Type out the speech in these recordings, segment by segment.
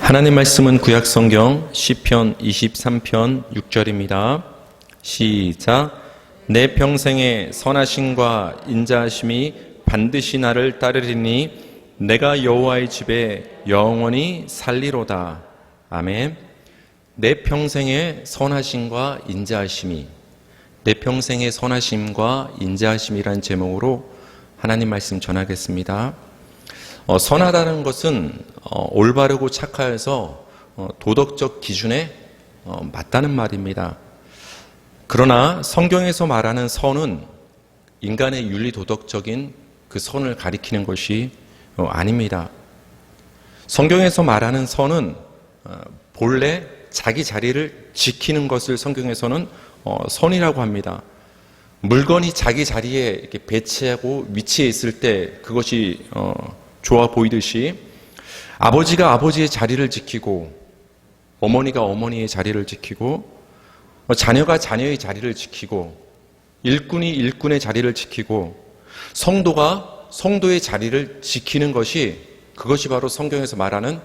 하나님 말씀은 구약성경 시편 23편 6절입니다. 시작. 내 평생의 선하심과 인자하심이 반드시 나를 따르리니 내가 여호와의 집에 영원히 살리로다. 아멘. 내 평생의 선하심과 인자하심이, 내 평생의 선하심과 인자하심이란 제목으로 하나님 말씀 전하겠습니다. 선하다는 것은 올바르고 착하여서 도덕적 기준에 맞다는 말입니다. 그러나 성경에서 말하는 선은 인간의 윤리 도덕적인 그 선을 가리키는 것이 아닙니다. 성경에서 말하는 선은 본래 자기 자리를 지키는 것을 성경에서는 선이라고 합니다. 물건이 자기 자리에 이렇게 배치하고 위치해 있을 때 그것이 좋아 보이듯이 아버지가 아버지의 자리를 지키고 어머니가 어머니의 자리를 지키고 자녀가 자녀의 자리를 지키고 일꾼이 일꾼의 자리를 지키고 성도가 성도의 자리를 지키는 것이, 그것이 바로 성경에서 말하는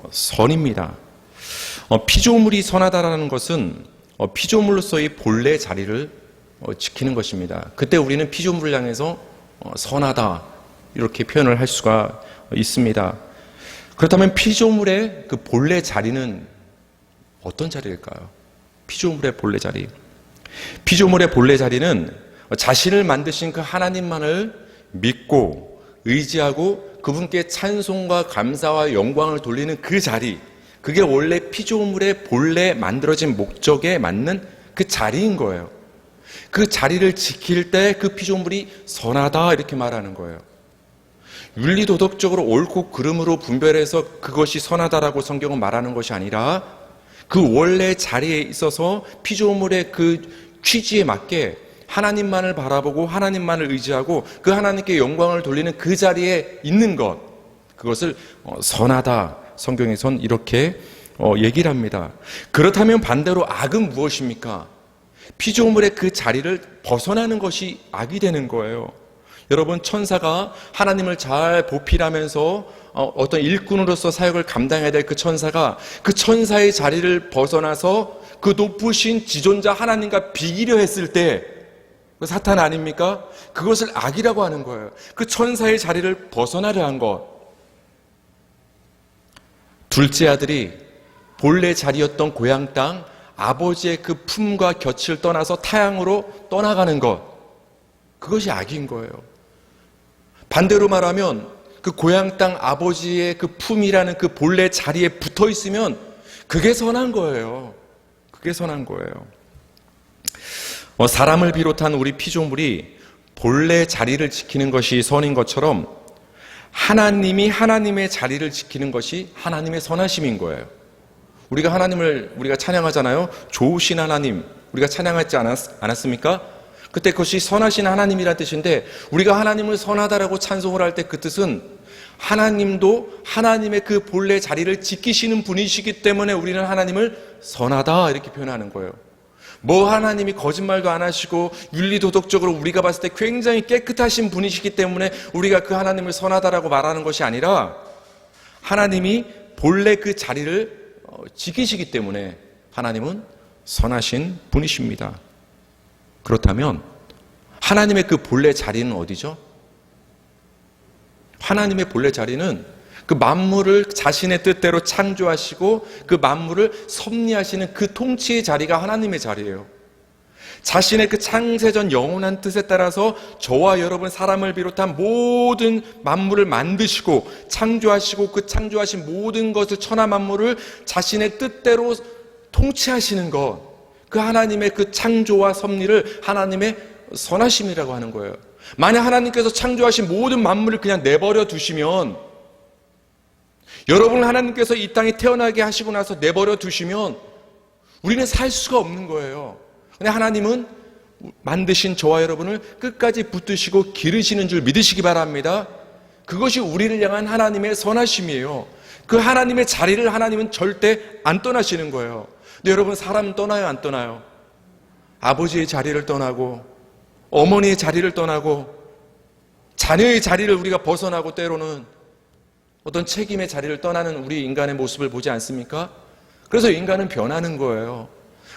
선입니다. 피조물이 선하다라는 것은 피조물로서의 본래 자리를 지키는 것입니다. 그때 우리는 피조물을 향해서 선하다 이렇게 표현을 할 수가 있습니다. 그렇다면 피조물의 그 본래 자리는 어떤 자리일까요? 피조물의 본래 자리. 피조물의 본래 자리는 자신을 만드신 그 하나님만을 믿고 의지하고 그분께 찬송과 감사와 영광을 돌리는 그 자리, 그게 원래 피조물의 본래 만들어진 목적에 맞는 그 자리인 거예요. 그 자리를 지킬 때 그 피조물이 선하다 이렇게 말하는 거예요. 윤리도덕적으로 옳고 그름으로 분별해서 그것이 선하다라고 성경은 말하는 것이 아니라 그 원래 자리에 있어서 피조물의 그 취지에 맞게 하나님만을 바라보고 하나님만을 의지하고 그 하나님께 영광을 돌리는 그 자리에 있는 것, 그것을 선하다, 성경에선 이렇게 얘기를 합니다. 그렇다면 반대로 악은 무엇입니까? 피조물의 그 자리를 벗어나는 것이 악이 되는 거예요. 여러분, 천사가 하나님을 잘 보필하면서 어떤 일꾼으로서 사역을 감당해야 될 그 천사가 그 천사의 자리를 벗어나서 그 높으신 지존자 하나님과 비기려 했을 때 그 사탄 아닙니까? 그것을 악이라고 하는 거예요. 그 천사의 자리를 벗어나려 한 것. 둘째 아들이 본래 자리였던 고향 땅 아버지의 그 품과 곁을 떠나서 타향으로 떠나가는 것, 그것이 악인 거예요. 반대로 말하면 그 고향 땅 아버지의 그 품이라는 그 본래 자리에 붙어 있으면 그게 선한 거예요. 그게 선한 거예요. 사람을 비롯한 우리 피조물이 본래 자리를 지키는 것이 선인 것처럼 하나님이 하나님의 자리를 지키는 것이 하나님의 선하심인 거예요. 우리가 하나님을 우리가 찬양하잖아요. 좋으신 하나님, 우리가 찬양하지 않았습니까? 그때 그것이 선하신 하나님이라는 뜻인데, 우리가 하나님을 선하다라고 찬송을 할 때 그 뜻은 하나님도 하나님의 그 본래 자리를 지키시는 분이시기 때문에 우리는 하나님을 선하다 이렇게 표현하는 거예요. 하나님이 거짓말도 안 하시고 윤리도덕적으로 우리가 봤을 때 굉장히 깨끗하신 분이시기 때문에 우리가 그 하나님을 선하다라고 말하는 것이 아니라 하나님이 본래 그 자리를 지키시기 때문에 하나님은 선하신 분이십니다. 그렇다면 하나님의 그 본래 자리는 어디죠? 하나님의 본래 자리는 그 만물을 자신의 뜻대로 창조하시고 그 만물을 섭리하시는 그 통치의 자리가 하나님의 자리예요. 자신의 그 창세전 영원한 뜻에 따라서 저와 여러분 사람을 비롯한 모든 만물을 만드시고 창조하시고 그 창조하신 모든 것을 천하 만물을 자신의 뜻대로 통치하시는 것, 그 하나님의 그 창조와 섭리를 하나님의 선하심이라고 하는 거예요. 만약 하나님께서 창조하신 모든 만물을 그냥 내버려 두시면, 여러분을 하나님께서 이 땅에 태어나게 하시고 나서 내버려 두시면 우리는 살 수가 없는 거예요. 근데 하나님은 만드신 저와 여러분을 끝까지 붙드시고 기르시는 줄 믿으시기 바랍니다. 그것이 우리를 향한 하나님의 선하심이에요. 그 하나님의 자리를 하나님은 절대 안 떠나시는 거예요. 근데 여러분, 사람은 떠나요, 안 떠나요? 아버지의 자리를 떠나고 어머니의 자리를 떠나고 자녀의 자리를 우리가 벗어나고 때로는 어떤 책임의 자리를 떠나는 우리 인간의 모습을 보지 않습니까? 그래서 인간은 변하는 거예요.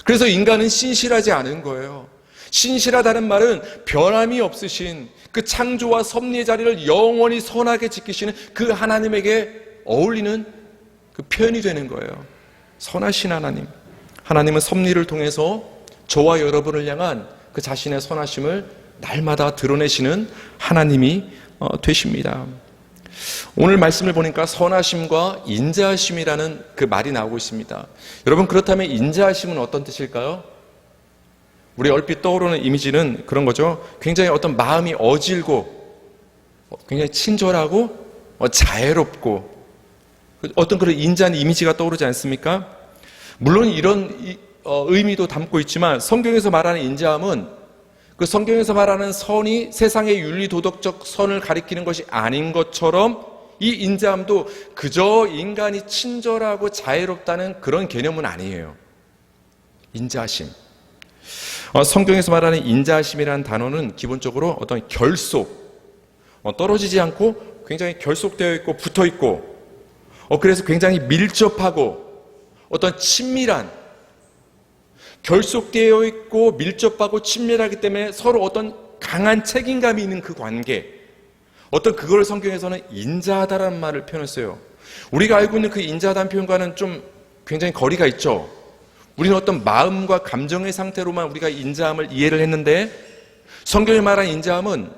그래서 인간은 신실하지 않은 거예요. 신실하다는 말은 변함이 없으신 그 창조와 섭리의 자리를 영원히 선하게 지키시는 그 하나님에게 어울리는 그 표현이 되는 거예요. 선하신 하나님. 하나님은 섭리를 통해서 저와 여러분을 향한 그 자신의 선하심을 날마다 드러내시는 하나님이 되십니다. 오늘 말씀을 보니까 선하심과 인자하심이라는 그 말이 나오고 있습니다. 여러분, 그렇다면 인자하심은 어떤 뜻일까요? 우리 얼핏 떠오르는 이미지는 그런 거죠. 굉장히 어떤 마음이 어질고 굉장히 친절하고 자애롭고 어떤 그런 인자한 이미지가 떠오르지 않습니까? 물론 이런 의미도 담고 있지만 성경에서 말하는 인자함은 그 성경에서 말하는 선이 세상의 윤리 도덕적 선을 가리키는 것이 아닌 것처럼 이 인자함도 그저 인간이 친절하고 자애롭다는 그런 개념은 아니에요. 인자하심. 성경에서 말하는 인자하심이라는 단어는 기본적으로 어떤 결속, 떨어지지 않고 굉장히 결속되어 있고 붙어 있고, 그래서 굉장히 밀접하고 어떤 친밀한, 결속되어 있고 밀접하고 친밀하기 때문에 서로 어떤 강한 책임감이 있는 그 관계, 어떤 그걸 성경에서는 인자하다라는 말을 표현했어요. 우리가 알고 있는 그 인자하다는 표현과는 좀 굉장히 거리가 있죠. 우리는 어떤 마음과 감정의 상태로만 우리가 인자함을 이해를 했는데 성경이 말한 인자함은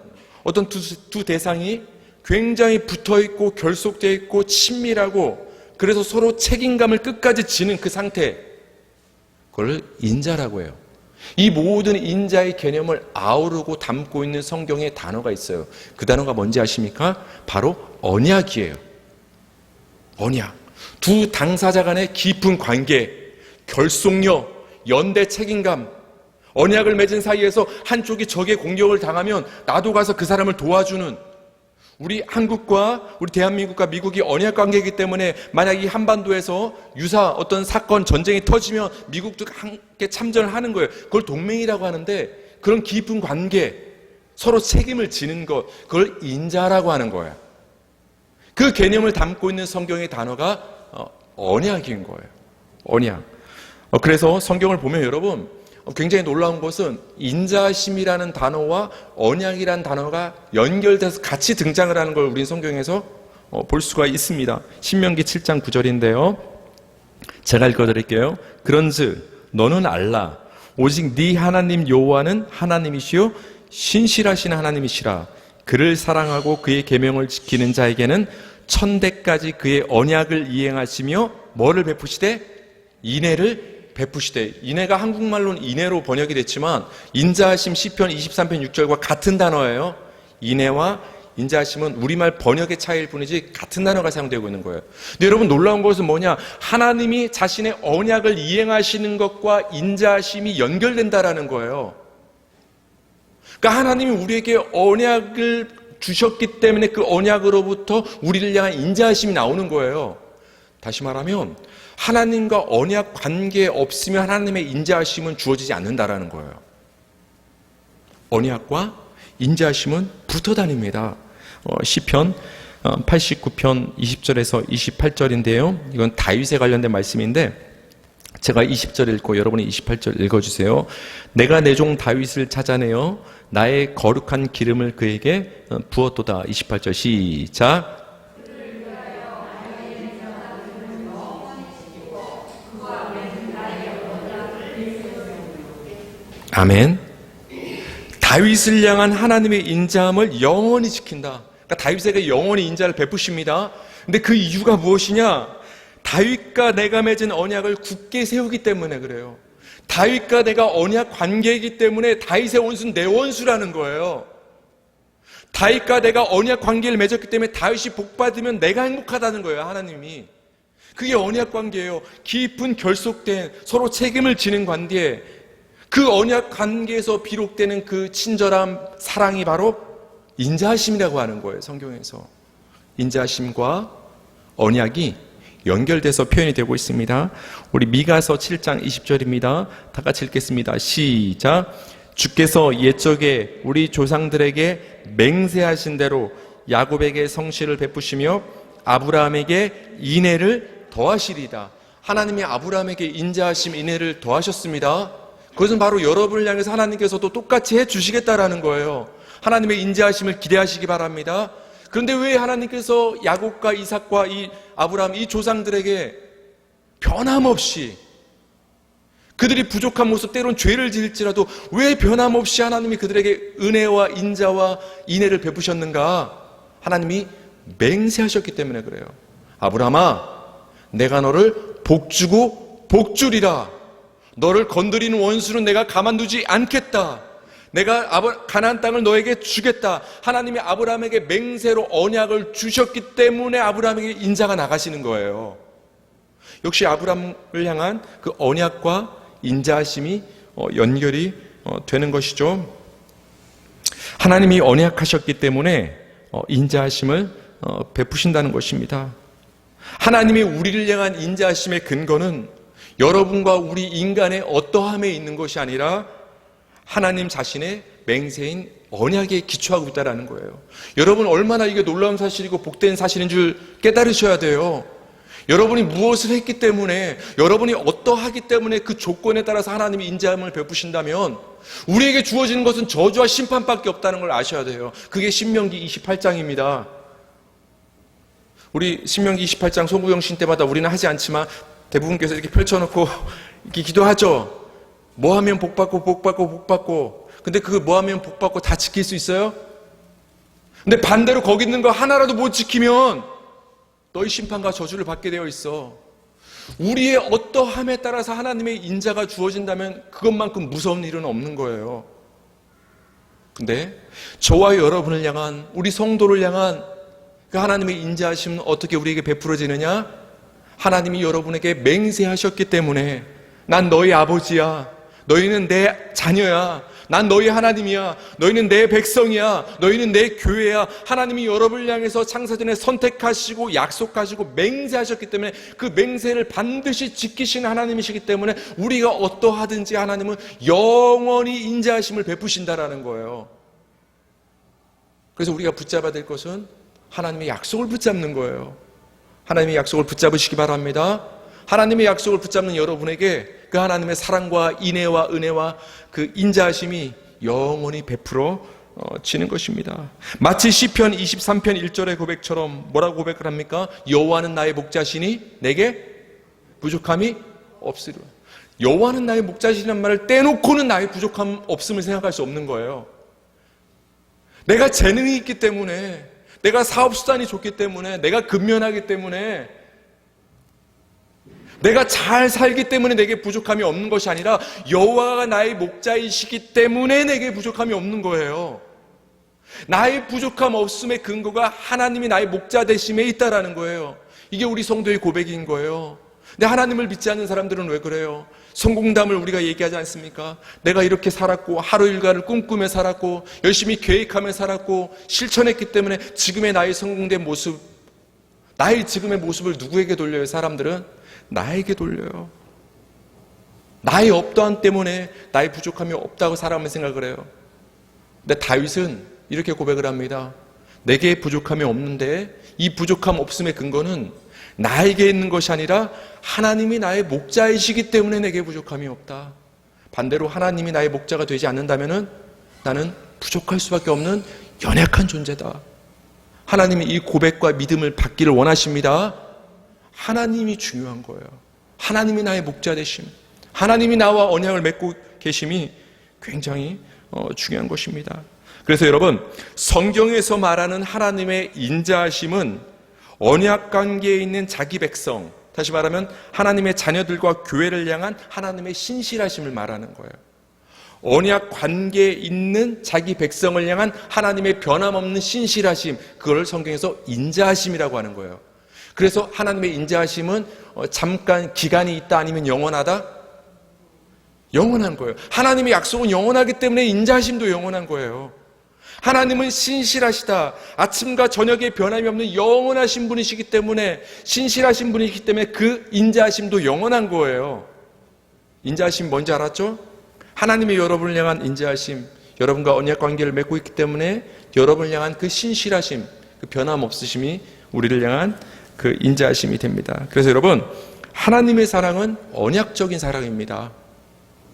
어떤 두 대상이 굉장히 붙어있고 결속되어 있고 친밀하고 그래서 서로 책임감을 끝까지 지는 그 상태, 그걸 인자라고 해요. 이 모든 인자의 개념을 아우르고 담고 있는 성경의 단어가 있어요. 그 단어가 뭔지 아십니까? 바로 언약이에요. 언약. 두 당사자 간의 깊은 관계, 결속력, 연대 책임감, 언약을 맺은 사이에서 한쪽이 적의 공격을 당하면 나도 가서 그 사람을 도와주는, 우리 한국과 우리 대한민국과 미국이 언약 관계이기 때문에 만약 이 한반도에서 유사 어떤 사건, 전쟁이 터지면 미국도 함께 참전을 하는 거예요. 그걸 동맹이라고 하는데 그런 깊은 관계, 서로 책임을 지는 것, 그걸 인자라고 하는 거예요. 그 개념을 담고 있는 성경의 단어가 언약인 거예요. 언약. 그래서 성경을 보면 여러분 굉장히 놀라운 것은 인자심이라는 단어와 언약이라는 단어가 연결돼서 같이 등장을 하는 걸 우린 성경에서 볼 수가 있습니다. 신명기 7장 9절인데요. 제가 읽어드릴게요. 그런즉 너는 알라 오직 네 하나님 여호와는 하나님이시요 신실하신 하나님이시라. 그를 사랑하고 그의 계명을 지키는 자에게는 천대까지 그의 언약을 이행하시며 뭐를 베푸시되? 인애를 베푸시되. 인애가 한국말로는 인애로 번역이 됐지만 인자하심 시편 23편 6절과 같은 단어예요. 인애와 인자하심은 우리말 번역의 차이일 뿐이지 같은 단어가 사용되고 있는 거예요. 근데 여러분 놀라운 것은 뭐냐? 하나님이 자신의 언약을 이행하시는 것과 인자하심이 연결된다라는 거예요. 그러니까 하나님이 우리에게 언약을 주셨기 때문에 그 언약으로부터 우리를 향한 인자하심이 나오는 거예요. 다시 말하면 하나님과 언약 관계 없으면 하나님의 인자하심은 주어지지 않는다라는 거예요. 언약과 인자하심은 붙어 다닙니다. 시편 89편 20절에서 28절인데요. 이건 다윗에 관련된 말씀인데 제가 20절 읽고 여러분이 28절 읽어주세요. 내가 내 종 다윗을 찾아내어 나의 거룩한 기름을 그에게 부었도다. 28절 시작. 아멘. 다윗을 향한 하나님의 인자함을 영원히 지킨다. 그러니까 다윗에게 영원히 인자를 베푸십니다. 근데 그 이유가 무엇이냐? 다윗과 내가 맺은 언약을 굳게 세우기 때문에 그래요. 다윗과 내가 언약 관계이기 때문에 다윗의 원수는 내 원수라는 거예요. 다윗과 내가 언약 관계를 맺었기 때문에 다윗이 복받으면 내가 행복하다는 거예요. 하나님이. 그게 언약 관계예요. 깊은 결속된 서로 책임을 지는 관계. 그 언약 관계에서 비록되는 그 친절함, 사랑이 바로 인자하심이라고 하는 거예요. 성경에서. 인자하심과 언약이 연결돼서 표현이 되고 있습니다. 우리 미가서 7장 20절입니다. 다 같이 읽겠습니다. 시작. 주께서 옛적에 우리 조상들에게 맹세하신 대로 야곱에게 성실을 베푸시며 아브라함에게 인애를 더하시리다. 하나님이 아브라함에게 인자하심, 인애를 더하셨습니다. 그것은 바로 여러분을 향해서 하나님께서도 똑같이 해주시겠다라는 거예요. 하나님의 인자하심을 기대하시기 바랍니다. 그런데 왜 하나님께서 야곱과 이삭과 이 아브라함, 이 조상들에게 변함없이, 그들이 부족한 모습, 때론 죄를 지을지라도 왜 변함없이 하나님이 그들에게 은혜와 인자와 인애를 베푸셨는가? 하나님이 맹세하셨기 때문에 그래요. 아브라함아, 내가 너를 복주고 복주리라. 너를 건드리는 원수는 내가 가만두지 않겠다. 내가 가나안 땅을 너에게 주겠다. 하나님이 아브라함에게 맹세로 언약을 주셨기 때문에 아브라함에게 인자가 나가시는 거예요. 역시 아브라함을 향한 그 언약과 인자하심이 연결이 되는 것이죠. 하나님이 언약하셨기 때문에 인자하심을 베푸신다는 것입니다. 하나님이 우리를 향한 인자하심의 근거는 여러분과 우리 인간의 어떠함에 있는 것이 아니라 하나님 자신의 맹세인 언약에 기초하고 있다는 거예요. 여러분, 얼마나 이게 놀라운 사실이고 복된 사실인 줄 깨달으셔야 돼요. 여러분이 무엇을 했기 때문에, 여러분이 어떠하기 때문에 그 조건에 따라서 하나님이 인자함을 베푸신다면 우리에게 주어지는 것은 저주와 심판밖에 없다는 걸 아셔야 돼요. 그게 신명기 28장입니다. 우리 신명기 28장 소구영신 때마다 우리는 하지 않지만 대부분께서 이렇게 펼쳐놓고 이렇게 기도하죠. 뭐 하면 복 받고 복 받고 복 받고. 근데 그 뭐 하면 복 받고 다 지킬 수 있어요? 근데 반대로 거기 있는 거 하나라도 못 지키면 너희 심판과 저주를 받게 되어 있어. 우리의 어떠함에 따라서 하나님의 인자가 주어진다면 그것만큼 무서운 일은 없는 거예요. 근데 저와 여러분을 향한, 우리 성도를 향한 그 하나님의 인자하심은 어떻게 우리에게 베풀어지느냐? 하나님이 여러분에게 맹세하셨기 때문에 난 너희 아버지야. 너희는 내 자녀야. 난 너희 하나님이야. 너희는 내 백성이야. 너희는 내 교회야. 하나님이 여러분을 향해서 창세전에 선택하시고 약속하시고 맹세하셨기 때문에 그 맹세를 반드시 지키시는 하나님이시기 때문에 우리가 어떠하든지 하나님은 영원히 인자하심을 베푸신다라는 거예요. 그래서 우리가 붙잡아야 될 것은 하나님의 약속을 붙잡는 거예요. 하나님의 약속을 붙잡으시기 바랍니다. 하나님의 약속을 붙잡는 여러분에게 그 하나님의 사랑과 인애와 은혜와 그 인자하심이 영원히 베풀어지는 것입니다. 마치 시편 23편 1절의 고백처럼 뭐라고 고백을 합니까? 여호와는 나의 목자시니 내게 부족함이 없으리라. 여호와는 나의 목자시라는 말을 떼놓고는 나의 부족함 없음을 생각할 수 없는 거예요. 내가 재능이 있기 때문에, 내가 사업수단이 좋기 때문에, 내가 근면하기 때문에, 내가 잘 살기 때문에 내게 부족함이 없는 것이 아니라 여호와가 나의 목자이시기 때문에 내게 부족함이 없는 거예요. 나의 부족함 없음의 근거가 하나님이 나의 목자 되심에 있다라는 거예요. 이게 우리 성도의 고백인 거예요. 근데 하나님을 믿지 않는 사람들은 왜 그래요? 성공담을 우리가 얘기하지 않습니까? 내가 이렇게 살았고 하루 일과를 꿈꾸며 살았고 열심히 계획하며 살았고 실천했기 때문에 지금의 나의 성공된 모습, 나의 지금의 모습을 누구에게 돌려요? 사람들은 나에게 돌려요. 나의 없다함 때문에 나의 부족함이 없다고 사람은 생각을 해요. 근데 다윗은 이렇게 고백을 합니다. 내게 부족함이 없는데 이 부족함 없음의 근거는 나에게 있는 것이 아니라 하나님이 나의 목자이시기 때문에 내게 부족함이 없다. 반대로 하나님이 나의 목자가 되지 않는다면 나는 부족할 수밖에 없는 연약한 존재다. 하나님이 이 고백과 믿음을 받기를 원하십니다. 하나님이 중요한 거예요. 하나님이 나의 목자 되심, 하나님이 나와 언약을 맺고 계심이 굉장히 중요한 것입니다. 그래서 여러분, 성경에서 말하는 하나님의 인자하심은 언약 관계에 있는 자기 백성, 다시 말하면 하나님의 자녀들과 교회를 향한 하나님의 신실하심을 말하는 거예요. 언약 관계에 있는 자기 백성을 향한 하나님의 변함없는 신실하심, 그걸 성경에서 인자하심이라고 하는 거예요. 그래서 하나님의 인자하심은 잠깐 기간이 있다 아니면 영원하다? 영원한 거예요. 하나님의 약속은 영원하기 때문에 인자하심도 영원한 거예요. 하나님은 신실하시다. 아침과 저녁에 변함이 없는 영원하신 분이시기 때문에, 신실하신 분이시기 때문에 그 인자하심도 영원한 거예요. 인자하심 뭔지 알았죠? 하나님의 여러분을 향한 인자하심, 여러분과 언약 관계를 맺고 있기 때문에 여러분을 향한 그 신실하심, 그 변함 없으심이 우리를 향한 그 인자하심이 됩니다. 그래서 여러분, 하나님의 사랑은 언약적인 사랑입니다.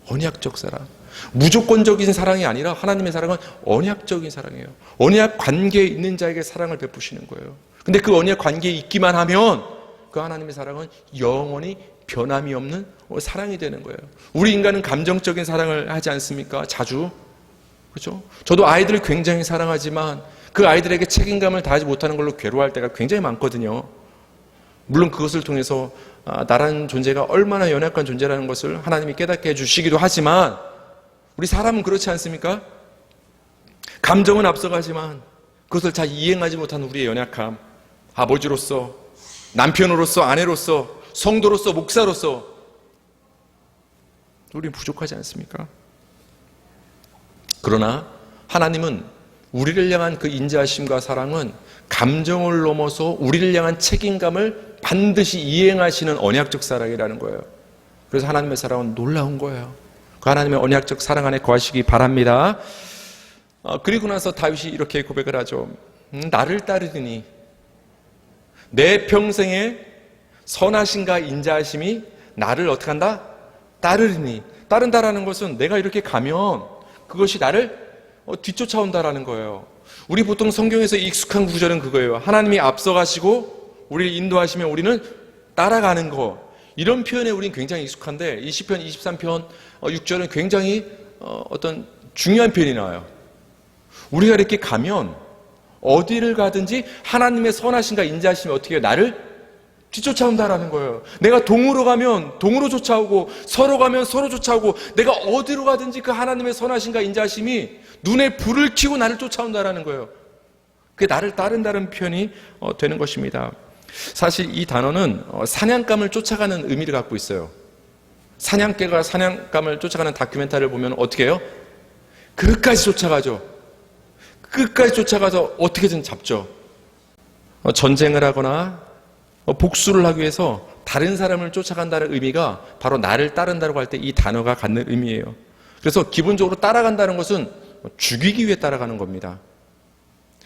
언약적 사랑. 무조건적인 사랑이 아니라 하나님의 사랑은 언약적인 사랑이에요. 언약 관계에 있는 자에게 사랑을 베푸시는 거예요. 근데 그 언약 관계에 있기만 하면 그 하나님의 사랑은 영원히 변함이 없는 사랑이 되는 거예요. 우리 인간은 감정적인 사랑을 하지 않습니까? 자주. 그렇죠? 저도 아이들을 굉장히 사랑하지만 그 아이들에게 책임감을 다하지 못하는 걸로 괴로워할 때가 굉장히 많거든요. 물론 그것을 통해서 나라는 존재가 얼마나 연약한 존재라는 것을 하나님이 깨닫게 해주시기도 하지만 우리 사람은 그렇지 않습니까? 감정은 앞서가지만 그것을 잘 이행하지 못한 우리의 연약함, 아버지로서, 남편으로서, 아내로서, 성도로서, 목사로서 우리는 부족하지 않습니까? 그러나 하나님은 우리를 향한 그 인자하심과 사랑은 감정을 넘어서 우리를 향한 책임감을 반드시 이행하시는 언약적 사랑이라는 거예요. 그래서 하나님의 사랑은 놀라운 거예요. 그 하나님의 언약적 사랑 안에 거하시기 바랍니다. 그리고 나서 다윗이 이렇게 고백을 하죠. 나를 따르더니 내 평생에 선하심과 인자하심이 나를 어떻게 한다? 따르리니. 따른다라는 것은 내가 이렇게 가면 그것이 나를 뒤쫓아온다라는 거예요. 우리 보통 성경에서 익숙한 구절은 그거예요. 하나님이 앞서가시고 우리를 인도하시면 우리는 따라가는 거. 이런 표현에 우리는 굉장히 익숙한데 이 시편 23편 6절은 굉장히 어떤 중요한 표현이 나와요. 우리가 이렇게 가면 어디를 가든지 하나님의 선하심과 인자하심이 어떻게 해요? 나를 뒤쫓아온다라는 거예요. 내가 동으로 가면 동으로 쫓아오고 서로 가면 서로 쫓아오고 내가 어디로 가든지 그 하나님의 선하심과 인자하심이 눈에 불을 켜고 나를 쫓아온다라는 거예요. 그게 나를 따른다는 표현이 되는 것입니다. 사실 이 단어는 사냥감을 쫓아가는 의미를 갖고 있어요. 사냥개가 사냥감을 쫓아가는 다큐멘터리를 보면 어떻게 해요? 끝까지 쫓아가죠. 끝까지 쫓아가서 어떻게든 잡죠. 전쟁을 하거나 복수를 하기 위해서 다른 사람을 쫓아간다는 의미가 바로 나를 따른다고 할 때 이 단어가 갖는 의미예요. 그래서 기본적으로 따라간다는 것은 죽이기 위해 따라가는 겁니다.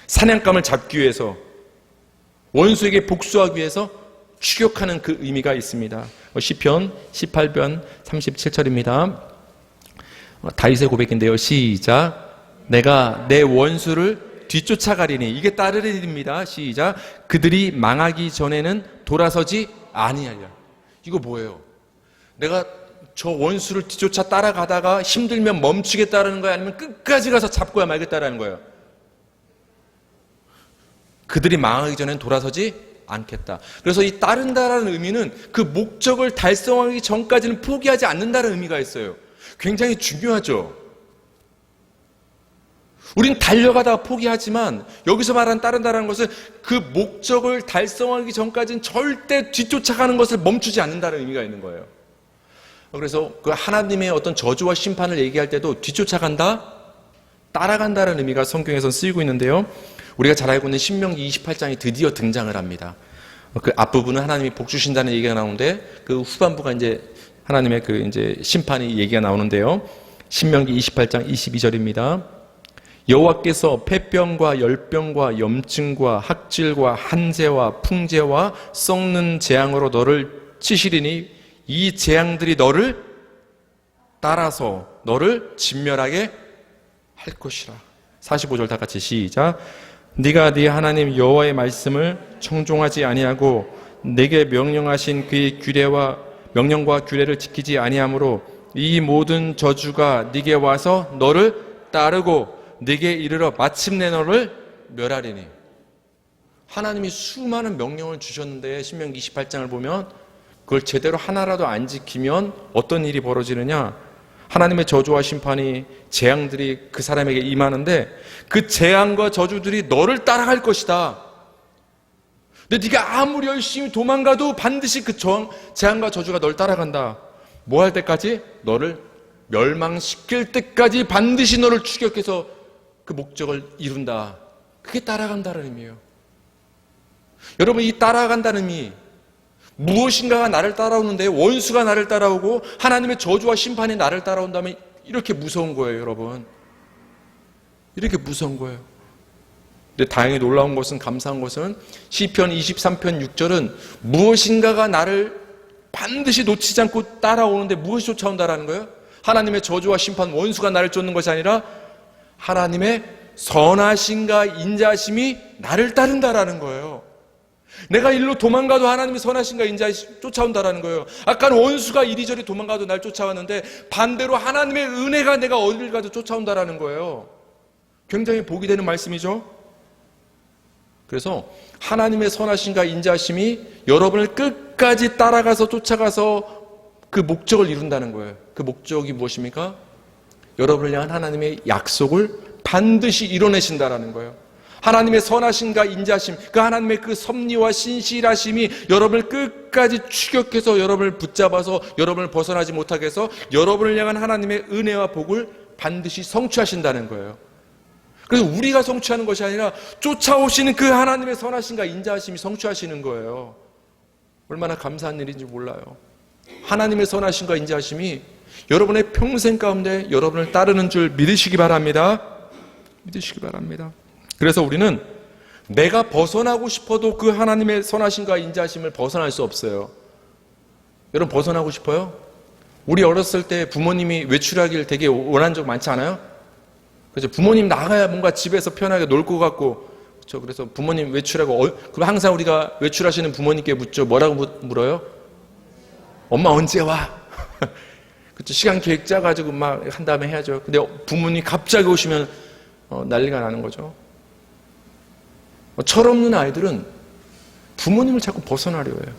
사냥감을 잡기 위해서, 원수에게 복수하기 위해서 추격하는 그 의미가 있습니다. 시편 18편 37절입니다. 다윗의 고백인데요. 시작. 내가 내 원수를 뒤쫓아가리니. 이게 따르리입니다. 시작. 그들이 망하기 전에는 돌아서지 아니하리라. 이거 뭐예요? 내가 저 원수를 뒤쫓아 따라가다가 힘들면 멈추겠다라는 거예요? 아니면 끝까지 가서 잡고야 말겠다라는 거예요? 그들이 망하기 전엔 돌아서지 않겠다. 그래서 이 따른다라는 의미는 그 목적을 달성하기 전까지는 포기하지 않는다는 의미가 있어요. 굉장히 중요하죠. 우린 달려가다가 포기하지만 여기서 말하는 따른다는 것은 그 목적을 달성하기 전까지는 절대 뒤쫓아가는 것을 멈추지 않는다는 의미가 있는 거예요. 그래서 그 하나님의 어떤 저주와 심판을 얘기할 때도 뒤쫓아간다, 따라간다는 의미가 성경에서 쓰이고 있는데요. 우리가 잘 알고 있는 신명기 28장이 드디어 등장을 합니다. 그 앞부분은 하나님이 복 주신다는 얘기가 나오는데 그 후반부가 이제 하나님의 그 이제 심판이 얘기가 나오는데요. 신명기 28장 22절입니다. 여호와께서 폐병과 열병과 염증과 학질과 한재와 풍재와 썩는 재앙으로 너를 치시리니 이 재앙들이 너를 따라서 너를 진멸하게 할 것이라. 45절 다 같이 시작. 네가 네 하나님 여호와의 말씀을 청종하지 아니하고 내게 명령하신 그의 규례와 명령과 규례를 지키지 아니하므로 이 모든 저주가 네게 와서 너를 따르고 네게 이르러 마침내 너를 멸하리니. 하나님이 수많은 명령을 주셨는데 신명기 28장을 보면 그걸 제대로 하나라도 안 지키면 어떤 일이 벌어지느냐? 하나님의 저주와 심판이, 재앙들이 그 사람에게 임하는데 그 재앙과 저주들이 너를 따라갈 것이다. 근데 네가 아무리 열심히 도망가도 반드시 그 재앙과 저주가 널 따라간다. 뭐 할 때까지? 너를 멸망시킬 때까지 반드시 너를 추격해서 그 목적을 이룬다. 그게 따라간다는 의미예요. 여러분, 이 따라간다는 의미, 무엇인가가 나를 따라오는데 원수가 나를 따라오고 하나님의 저주와 심판이 나를 따라온다면 이렇게 무서운 거예요, 여러분. 이렇게 무서운 거예요. 근데 다행히 놀라운 것은, 감사한 것은 시편 23편 6절은 무엇인가가 나를 반드시 놓치지 않고 따라오는데 무엇이 쫓아온다라는 거예요? 하나님의 저주와 심판, 원수가 나를 쫓는 것이 아니라 하나님의 선하심과 인자하심이 나를 따른다라는 거예요. 내가 일로 도망가도 하나님의 선하심과 인자하심이 쫓아온다라는 거예요. 아까는 원수가 이리저리 도망가도 날 쫓아왔는데 반대로 하나님의 은혜가 내가 어딜 가도 쫓아온다라는 거예요. 굉장히 복이 되는 말씀이죠. 그래서 하나님의 선하심과 인자하심이 여러분을 끝까지 따라가서 쫓아가서 그 목적을 이룬다는 거예요. 그 목적이 무엇입니까? 여러분을 향한 하나님의 약속을 반드시 이뤄내신다라는 거예요. 하나님의 선하심과 인자심, 그 하나님의 그 섭리와 신실하심이 여러분을 끝까지 추격해서 여러분을 붙잡아서 여러분을 벗어나지 못하게 해서 여러분을 향한 하나님의 은혜와 복을 반드시 성취하신다는 거예요. 그래서 우리가 성취하는 것이 아니라 쫓아오시는 그 하나님의 선하심과 인자하심이 성취하시는 거예요. 얼마나 감사한 일인지 몰라요. 하나님의 선하심과 인자하심이 여러분의 평생 가운데 여러분을 따르는 줄 믿으시기 바랍니다. 믿으시기 바랍니다. 그래서 우리는 내가 벗어나고 싶어도 그 하나님의 선하심과 인자하심을 벗어날 수 없어요. 여러분 벗어나고 싶어요? 우리 어렸을 때 부모님이 외출하기를 되게 원한 적 많지 않아요? 그렇죠? 부모님 나가야 뭔가 집에서 편하게 놀 것 같고, 그렇죠? 그래서 부모님 외출하고, 그럼 항상 우리가 외출하시는 부모님께 묻죠. 뭐라고 물어요? 엄마 언제 와? 그렇죠? 시간 계획 짜가지고 막 한 다음에 해야죠. 근데 부모님이 갑자기 오시면 난리가 나는 거죠. 철없는 아이들은 부모님을 자꾸 벗어나려 해요.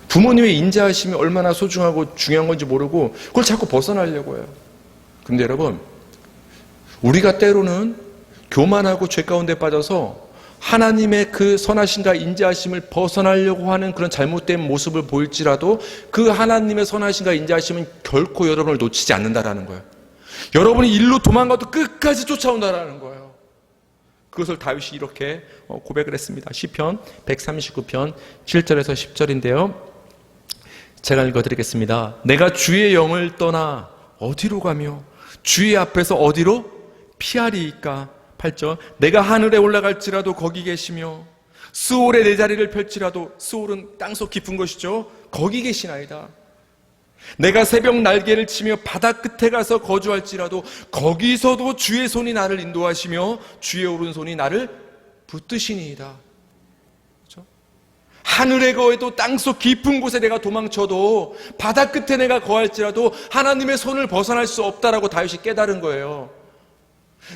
부모님의 인자하심이 얼마나 소중하고 중요한 건지 모르고 그걸 자꾸 벗어나려고 해요. 근데 여러분, 우리가 때로는 교만하고 죄 가운데 빠져서 하나님의 그 선하심과 인자하심을 벗어나려고 하는 그런 잘못된 모습을 보일지라도 그 하나님의 선하심과 인자하심은 결코 여러분을 놓치지 않는다라는 거예요. 여러분이 일로 도망가도 끝까지 쫓아온다라는 거예요. 그것을 다윗이 이렇게 고백을 했습니다. 시편 139편 7절에서 10절인데요. 제가 읽어드리겠습니다. 내가 주의 영을 떠나 어디로 가며 주의 앞에서 어디로 피하리이까? 8절. 내가 하늘에 올라갈지라도 거기 계시며 스올에 내 자리를 펼치라도, 스올은 땅속 깊은 것이죠. 거기 계시나이다. 내가 새벽 날개를 치며 바다 끝에 가서 거주할지라도 거기서도 주의 손이 나를 인도하시며 주의 오른손이 나를 붙드시니이다. 그렇죠? 하늘에 거해도 땅속 깊은 곳에 내가 도망쳐도 바다 끝에 내가 거할지라도 하나님의 손을 벗어날 수 없다라고 다윗이 깨달은 거예요.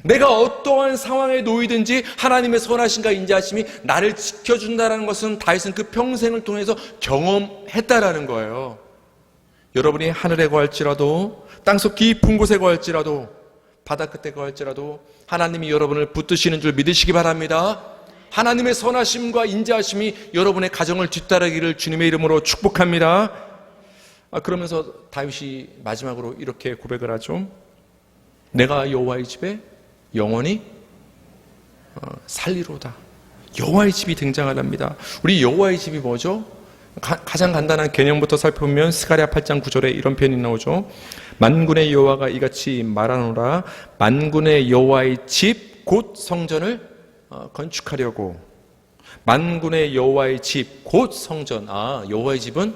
내가 어떠한 상황에 놓이든지 하나님의 선하심과 인자하심이 나를 지켜준다는 것은 다윗은 그 평생을 통해서 경험했다라는 거예요. 여러분이 하늘에 거할지라도, 땅속 깊은 곳에 거할지라도, 바다 끝에 거할지라도 하나님이 여러분을 붙드시는 줄 믿으시기 바랍니다. 하나님의 선하심과 인자하심이 여러분의 가정을 뒤따르기를 주님의 이름으로 축복합니다. 그러면서 다윗이 마지막으로 이렇게 고백을 하죠. 내가 여호와의 집에 영원히 살리로다. 여호와의 집이 등장을 합니다. 우리 여호와의 집이 뭐죠? 가장 간단한 개념부터 살펴보면 스가랴 8장 9절에 이런 표현이 나오죠. 만군의 여호와가 이같이 말하노라. 만군의 여호와의 집 곧 성전을 건축하려고. 만군의 여호와의 집 곧 성전. 여호와의 집은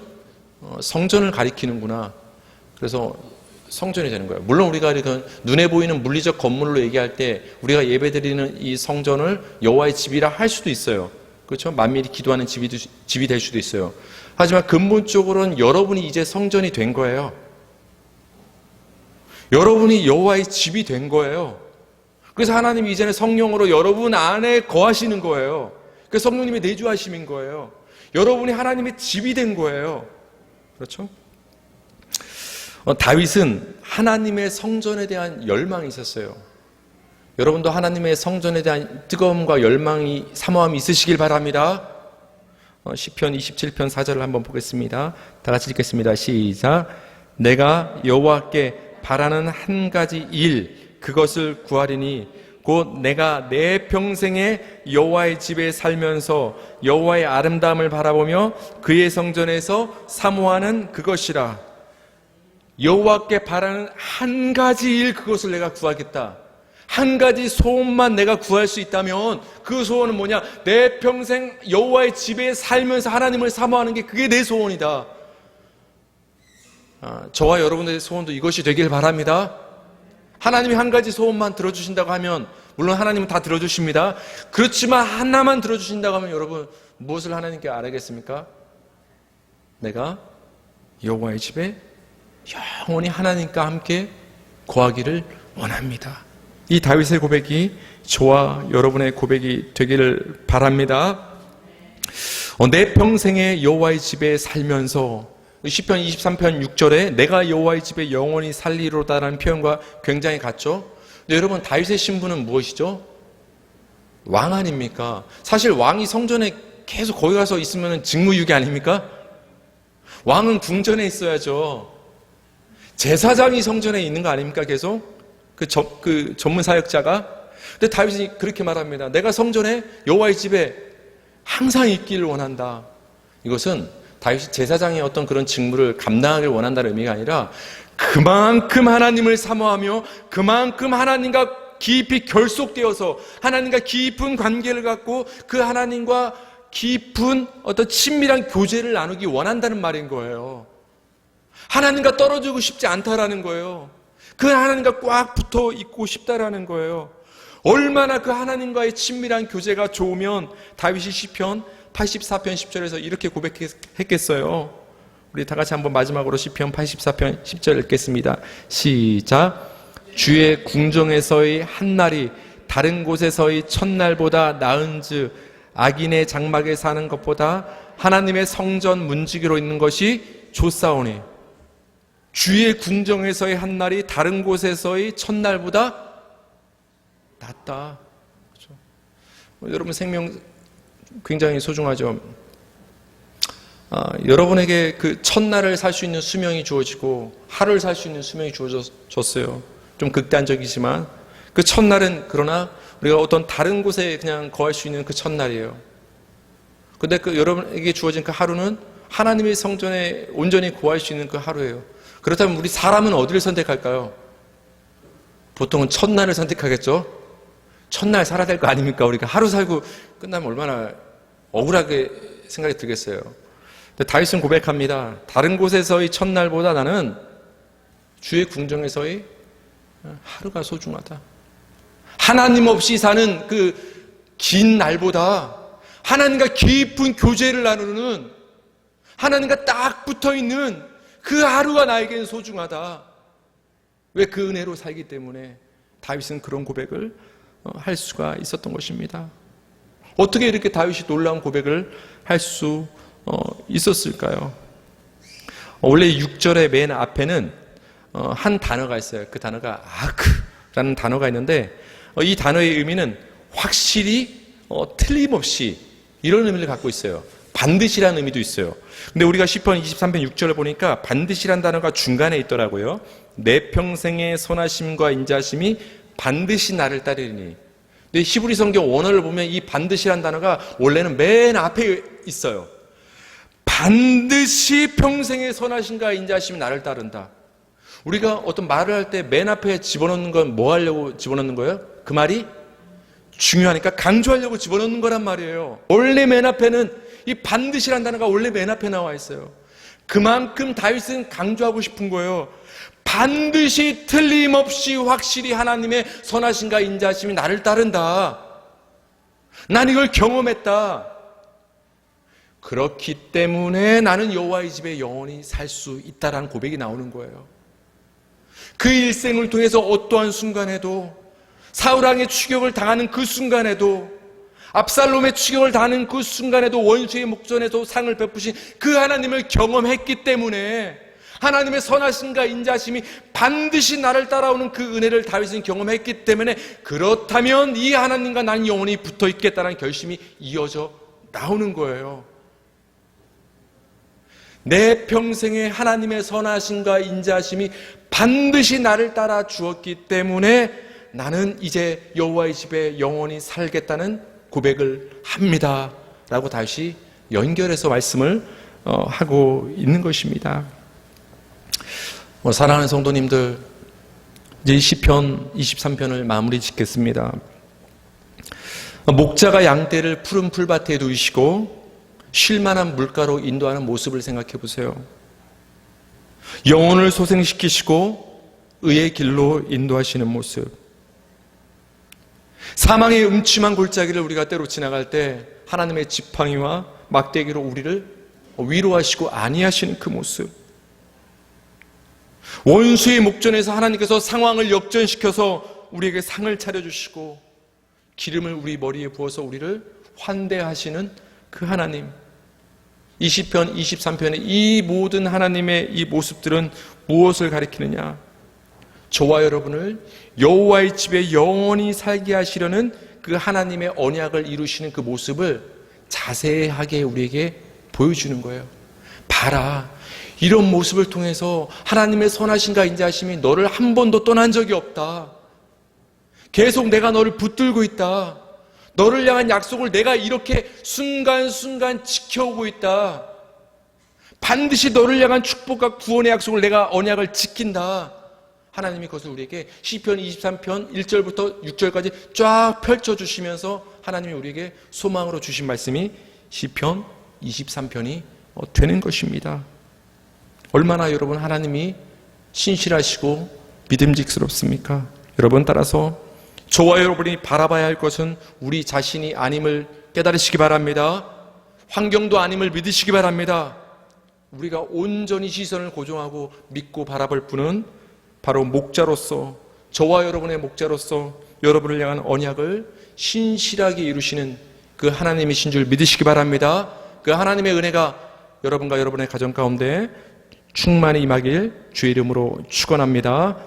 성전을 가리키는구나. 그래서 성전이 되는 거예요. 물론 우리가 이렇게 눈에 보이는 물리적 건물로 얘기할 때 우리가 예배드리는 이 성전을 여호와의 집이라 할 수도 있어요. 그렇죠? 만민이 기도하는 집이 될 수도 있어요. 하지만 근본적으로는 여러분이 이제 성전이 된 거예요. 여러분이 여호와의 집이 된 거예요. 그래서 하나님이 이제는 성령으로 여러분 안에 거하시는 거예요. 그래서 성령님의 내주하심인 거예요. 여러분이 하나님의 집이 된 거예요. 그렇죠? 다윗은 하나님의 성전에 대한 열망이 있었어요. 여러분도 하나님의 성전에 대한 뜨거움과 열망이, 사모함이 있으시길 바랍니다. 시편 27편 4절을 한번 보겠습니다. 다 같이 읽겠습니다. 시작. 내가 여호와께 바라는 한 가지 일, 그것을 구하리니 곧 내가 내 평생에 여호와의 집에 살면서 여호와의 아름다움을 바라보며 그의 성전에서 사모하는 그것이라. 여호와께 바라는 한 가지 일, 그것을 내가 구하겠다. 한 가지 소원만 내가 구할 수 있다면 그 소원은 뭐냐? 내 평생 여호와의 집에 살면서 하나님을 사모하는 게 그게 내 소원이다. 저와 여러분들의 소원도 이것이 되길 바랍니다. 하나님이 한 가지 소원만 들어주신다고 하면, 물론 하나님은 다 들어주십니다. 그렇지만 하나만 들어주신다고 하면 여러분 무엇을 하나님께 아뢰겠습니까? 내가 여호와의 집에 영원히 하나님과 함께 거하기를 원합니다. 이 다윗의 고백이 저와 여러분의 고백이 되기를 바랍니다. 내 평생에 여호와의 집에 살면서, 시편 23편 6절에 내가 여호와의 집에 영원히 살리로다라는 표현과 굉장히 같죠. 근데 여러분, 다윗의 신분은 무엇이죠? 왕 아닙니까? 사실 왕이 성전에 계속 거기 가서 있으면 직무유기 아닙니까? 왕은 궁전에 있어야죠. 제사장이 성전에 있는 거 아닙니까? 계속 그 전문 사역자가. 근데 다윗이 그렇게 말합니다. 내가 성전에 여호와의 집에 항상 있기를 원한다. 이것은 다윗이 제사장의 어떤 그런 직무를 감당하기를 원한다는 의미가 아니라 그만큼 하나님을 사모하며 그만큼 하나님과 깊이 결속되어서 하나님과 깊은 관계를 갖고 그 하나님과 깊은 어떤 친밀한 교제를 나누기 원한다는 말인 거예요. 하나님과 떨어지고 싶지 않다라는 거예요. 그 하나님과 꽉 붙어 있고 싶다라는 거예요. 얼마나 그 하나님과의 친밀한 교제가 좋으면 다윗이 시편 84편 10절에서 이렇게 고백했겠어요. 우리 다 같이 한번 마지막으로 시편 84편 10절 읽겠습니다. 시작. 주의 궁정에서의 한날이 다른 곳에서의 첫날보다 나은즉 악인의 장막에 사는 것보다 하나님의 성전 문지기로 있는 것이 좋사오니. 주의 궁정에서의 한날이 다른 곳에서의 첫날보다 낫다. 그렇죠? 여러분 생명 굉장히 소중하죠. 여러분에게 그 첫날을 살 수 있는 수명이 주어지고 하루를 살 수 있는 수명이 주어졌어요. 좀 극단적이지만 그 첫날은, 그러나 우리가 어떤 다른 곳에 그냥 거할 수 있는 그 첫날이에요. 근데 그 여러분에게 주어진 그 하루는 하나님의 성전에 온전히 거할 수 있는 그 하루예요. 그렇다면 우리 사람은 어디를 선택할까요? 보통은 첫날을 선택하겠죠? 첫날 살아야 될 거 아닙니까? 우리가 하루 살고 끝나면 얼마나 억울하게 생각이 들겠어요. 근데 다윗은 고백합니다. 다른 곳에서의 첫날보다 나는 주의 궁정에서의 하루가 소중하다. 하나님 없이 사는 그 긴 날보다 하나님과 깊은 교제를 나누는, 하나님과 딱 붙어있는 그 하루가 나에게는 소중하다. 왜? 그 은혜로 살기 때문에 다윗은 그런 고백을 할 수가 있었던 것입니다. 어떻게 이렇게 다윗이 놀라운 고백을 할 수 있었을까요? 원래 6절의 맨 앞에는 한 단어가 있어요. 그 단어가 아크라는 단어가 있는데 이 단어의 의미는 확실히, 틀림없이, 이런 의미를 갖고 있어요. 반드시라는 의미도 있어요. 근데 우리가 시편 23편 6절을 보니까 반드시란 단어가 중간에 있더라고요. 내 평생의 선하심과 인자심이 반드시 나를 따르리니. 근데 히브리 성경 원어를 보면 이 반드시란 단어가 원래는 맨 앞에 있어요. 반드시 평생의 선하심과 인자심이 나를 따른다. 우리가 어떤 말을 할 때 맨 앞에 집어넣는 건 뭐 하려고 집어넣는 거예요? 그 말이 중요하니까 강조하려고 집어넣는 거란 말이에요. 원래 맨 앞에는 이 반드시란 단어가 원래 맨 앞에 나와 있어요. 그만큼 다윗은 강조하고 싶은 거예요. 반드시 틀림없이 확실히 하나님의 선하심과 인자심이 나를 따른다. 난 이걸 경험했다. 그렇기 때문에 나는 여호와의 집에 영원히 살 수 있다라는 고백이 나오는 거예요. 그 일생을 통해서 어떠한 순간에도, 사울왕의 추격을 당하는 그 순간에도, 압살롬의 추격을 당하는 그 순간에도 원수의 목전에서 상을 베푸신 그 하나님을 경험했기 때문에 하나님의 선하심과 인자심이 반드시 나를 따라오는 그 은혜를 다윗은 경험했기 때문에, 그렇다면 이 하나님과 난 영원히 붙어 있겠다는 결심이 이어져 나오는 거예요. 내 평생에 하나님의 선하심과 인자심이 반드시 나를 따라 주었기 때문에 나는 이제 여호와의 집에 영원히 살겠다는 고백을 합니다 라고 다시 연결해서 말씀을 하고 있는 것입니다. 사랑하는 성도님들, 이제 시편 23편을 마무리 짓겠습니다. 목자가 양떼를 푸른 풀밭에 두시고 쉴만한 물가로 인도하는 모습을 생각해 보세요. 영혼을 소생시키시고 의의 길로 인도하시는 모습. 사망의 음침한 골짜기를 우리가 때로 지나갈 때 하나님의 지팡이와 막대기로 우리를 위로하시고 안위하시는 그 모습. 원수의 목전에서 하나님께서 상황을 역전시켜서 우리에게 상을 차려주시고 기름을 우리 머리에 부어서 우리를 환대하시는 그 하나님. 이 시편 23편의 이 모든 하나님의 이 모습들은 무엇을 가리키느냐? 저와 여러분을 여호와의 집에 영원히 살게 하시려는 그 하나님의 언약을 이루시는 그 모습을 자세하게 우리에게 보여주는 거예요. 봐라, 이런 모습을 통해서 하나님의 선하심과 인자하심이 너를 한 번도 떠난 적이 없다. 계속 내가 너를 붙들고 있다. 너를 향한 약속을 내가 이렇게 순간순간 지켜오고 있다. 반드시 너를 향한 축복과 구원의 약속을 내가 언약을 지킨다. 하나님이 그것을 우리에게 시편 23편 1절부터 6절까지 쫙 펼쳐주시면서 하나님이 우리에게 소망으로 주신 말씀이 시편 23편이 되는 것입니다. 얼마나 여러분 하나님이 신실하시고 믿음직스럽습니까? 여러분, 따라서 저와 여러분이 바라봐야 할 것은 우리 자신이 아님을 깨달으시기 바랍니다. 환경도 아님을 믿으시기 바랍니다. 우리가 온전히 시선을 고정하고 믿고 바라볼 분은 바로 목자로서, 저와 여러분의 목자로서 여러분을 향한 언약을 신실하게 이루시는 그 하나님이신 줄 믿으시기 바랍니다. 그 하나님의 은혜가 여러분과 여러분의 가정 가운데 충만히 임하길 주의 이름으로 축원합니다.